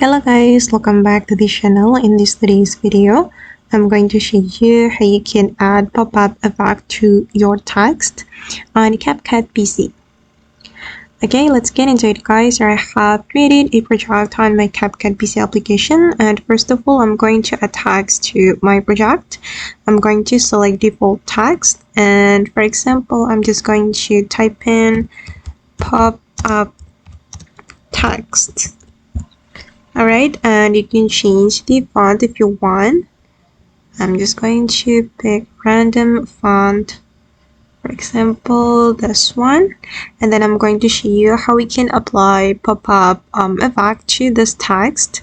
Hello guys, welcome back to the channel. In today's video, I'm going to show you how you can add pop-up effect to your text on CapCut PC. Okay, let's get into it guys. I have created a project on my CapCut PC application, and first of all, I'm going to add text to my project. I'm going to select default text, and for example, I'm just going to type in pop-up text. Alright, and you can change the font if you want. I'm just going to pick random font, for example this one, and then I'm going to show you how we can apply pop-up effect to this text.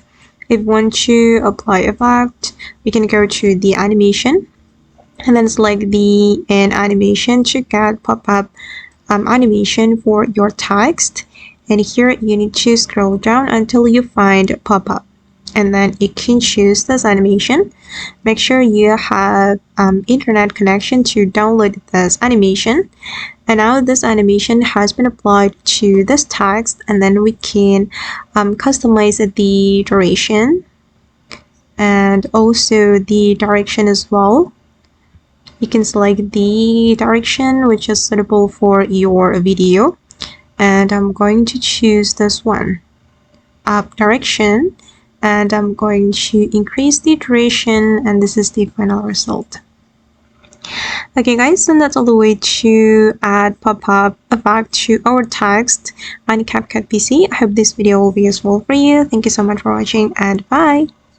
If you want to apply effect, we can go to the animation and then select the animation to get pop-up animation for your text. And here you need to scroll down until you find pop-up, and then you can choose this animation. Make sure you have internet connection to download this animation. And now this animation has been applied to this text, and then we can customize the duration and also the direction as well. You can select the direction which is suitable for your video. And I'm going to choose this one, up direction, and I'm going to increase the duration, and this is the final result. Okay guys, and that's all the way to add pop-up effect to our text on CapCut PC. I hope this video will be useful for you. Thank you so much for watching, and bye!